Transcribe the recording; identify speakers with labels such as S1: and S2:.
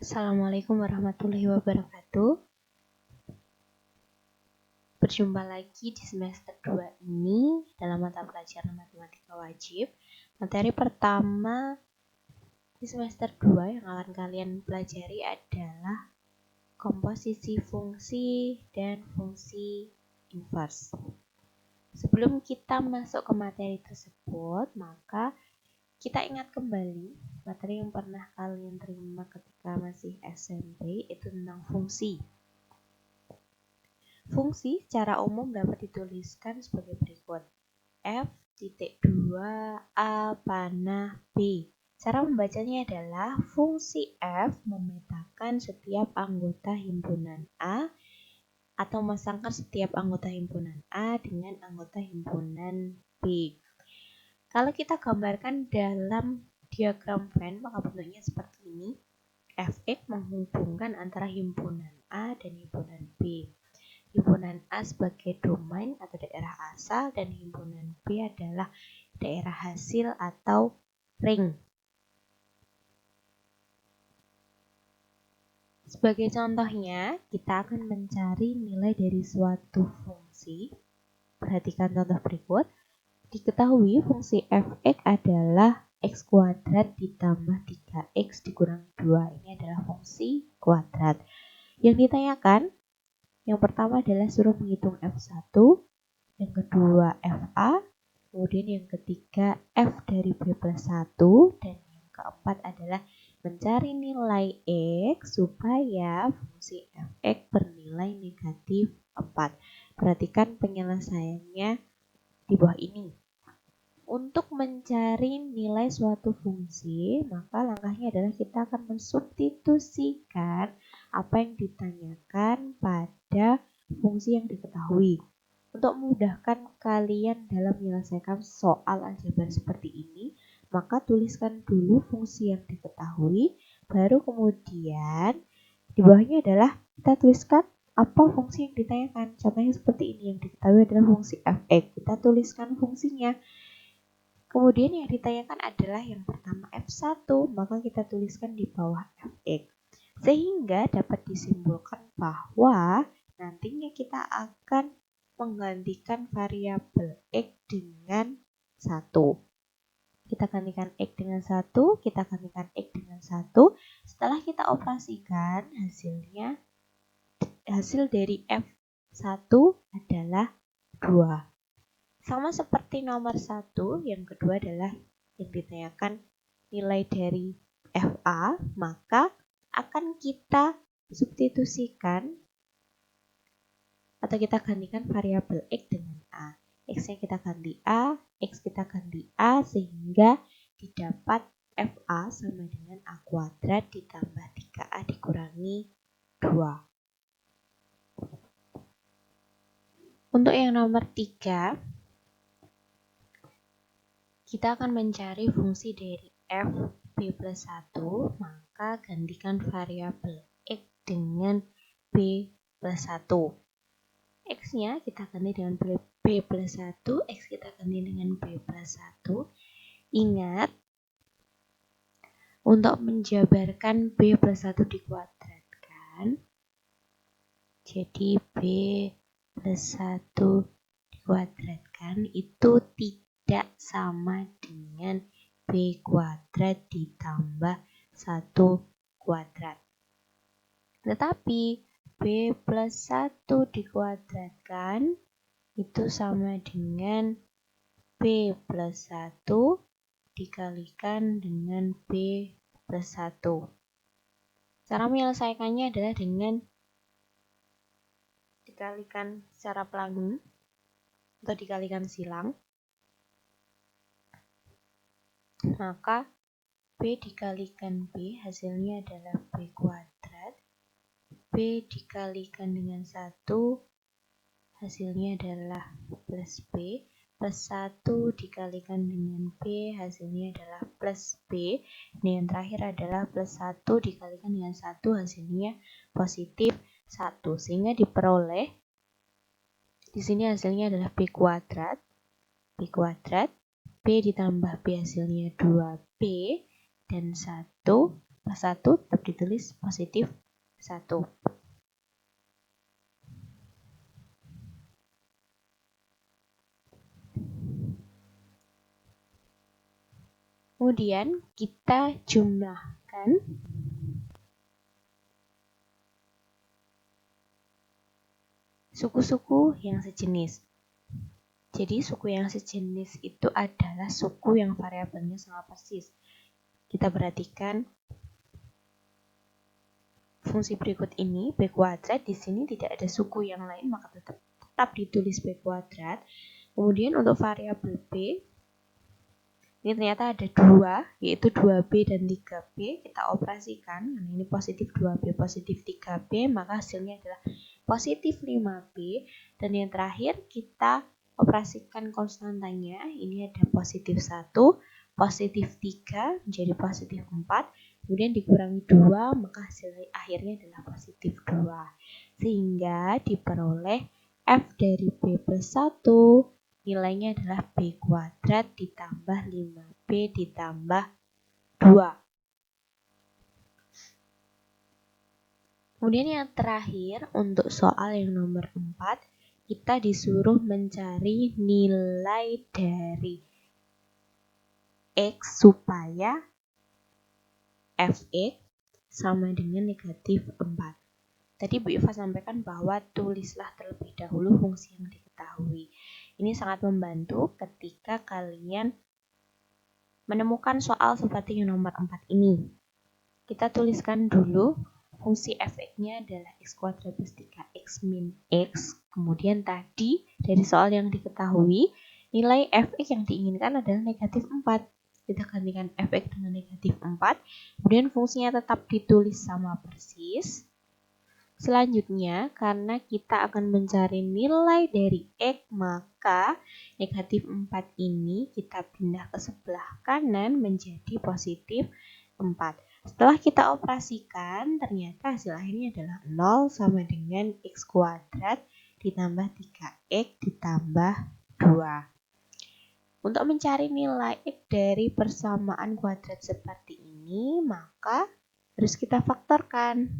S1: Assalamualaikum warahmatullahi wabarakatuh. Berjumpa lagi di semester 2 ini dalam mata pelajaran matematika wajib. Materi pertama di semester 2 yang akan kalian pelajari adalah komposisi fungsi dan fungsi inverse. Sebelum kita masuk ke materi tersebut, maka kita ingat kembali materi yang pernah kalian terima ketika masih SMP, itu tentang fungsi. Fungsi secara umum dapat dituliskan sebagai berikut. F.2A panah B. Cara membacanya adalah fungsi F memetakan setiap anggota himpunan A atau memasangkan setiap anggota himpunan A dengan anggota himpunan B. Kalau kita gambarkan dalam diagram Venn, maka bentuknya seperti ini. Fx menghubungkan antara himpunan A dan himpunan B. Himpunan A sebagai domain atau daerah asal dan himpunan B adalah daerah hasil atau ring. Sebagai contohnya, kita akan mencari nilai dari suatu fungsi. Perhatikan contoh berikut. Diketahui fungsi fx adalah x kuadrat ditambah 3x dikurang 2. Ini adalah fungsi kuadrat. Yang ditanyakan, yang pertama adalah suruh menghitung f1, yang kedua fa, kemudian yang ketiga f dari b plus 1, dan yang keempat adalah mencari nilai x supaya fungsi fx bernilai negatif 4. Perhatikan penyelesaiannya di bawah ini. Untuk mencari nilai suatu fungsi, maka langkahnya adalah kita akan mensubstitusikan apa yang ditanyakan pada fungsi yang diketahui. Untuk memudahkan kalian dalam menyelesaikan soal aljabar seperti ini, maka tuliskan dulu fungsi yang diketahui, baru kemudian di bawahnya adalah kita tuliskan apa fungsi yang ditanyakan. Contohnya seperti ini, yang diketahui adalah fungsi fx. Kita tuliskan fungsinya. Kemudian yang ditanyakan adalah yang pertama f1, maka kita tuliskan di bawah fx. Sehingga dapat disimpulkan bahwa nantinya kita akan menggantikan variabel x dengan 1. Kita gantikan x dengan 1, kita gantikan x dengan 1. Setelah kita operasikan, hasil dari f1 adalah 2. Sama seperti nomor 1, yang kedua adalah yang ditanyakan nilai dari FA, maka akan kita substitusikan atau kita gantikan variabel X dengan A. X-nya kita ganti A, X kita ganti A, sehingga didapat FA sama dengan A kuadrat ditambah 3A dikurangi 2. Untuk yang nomor 3, kita akan mencari fungsi dari f b plus 1, maka gantikan variabel x dengan b plus 1. X-nya kita ganti dengan b plus 1, x kita ganti dengan b plus 1. Ingat, untuk menjabarkan b plus 1 dikuadratkan, jadi b plus 1 dikuadratkan itu tidak sama dengan b kuadrat ditambah 1 kuadrat. Tetapi b plus 1 dikuadratkan itu sama dengan b plus 1 dikalikan dengan b plus 1. Cara menyelesaikannya adalah dengan dikalikan secara pelangi atau dikalikan silang. Maka B dikalikan B hasilnya adalah B kuadrat. B dikalikan dengan 1 hasilnya adalah plus B. Plus 1 dikalikan dengan B hasilnya adalah plus B. Dan yang terakhir adalah plus 1 dikalikan dengan 1 hasilnya positif 1. Sehingga diperoleh di sini hasilnya adalah B kuadrat. B kuadrat. B ditambah B hasilnya 2B dan 1 ditambah 1 tetap ditulis positif 1. Kemudian kita jumlahkan suku-suku yang sejenis. Jadi suku yang sejenis itu adalah suku yang variabelnya sama persis. Kita perhatikan fungsi berikut ini, b kuadrat, di sini tidak ada suku yang lain, maka tetap ditulis b kuadrat. Kemudian untuk variabel b, ini ternyata ada 2, yaitu 2b dan 3b. Kita operasikan, karena ini positif 2b, positif 3b, maka hasilnya adalah positif 5b. Dan yang terakhir, kita operasikan konstantanya. Ini ada positif 1, positif 3 menjadi positif 4. Kemudian dikurangi 2, maka hasil akhirnya adalah positif 2. Sehingga diperoleh f dari b plus 1. Nilainya adalah b kuadrat ditambah 5b ditambah 2. Kemudian yang terakhir, untuk soal yang nomor 4, kita disuruh mencari nilai dari x supaya fx sama dengan negatif 4. Tadi Bu Iva sampaikan bahwa tulislah terlebih dahulu fungsi yang diketahui. Ini sangat membantu ketika kalian menemukan soal seperti yang nomor 4 ini. Kita tuliskan dulu fungsi fx-nya adalah x kuadrat plus 3x min x. Kemudian tadi dari soal yang diketahui, nilai fx yang diinginkan adalah negatif 4. Kita gantikan fx dengan negatif 4. Kemudian fungsinya tetap ditulis sama persis. Selanjutnya, karena kita akan mencari nilai dari x, maka negatif 4 ini kita pindah ke sebelah kanan menjadi positif 4. Setelah kita operasikan, ternyata hasil akhirnya adalah 0 sama dengan x kuadrat ditambah 3x ditambah 2. Untuk mencari nilai x dari persamaan kuadrat seperti ini, maka harus kita faktorkan.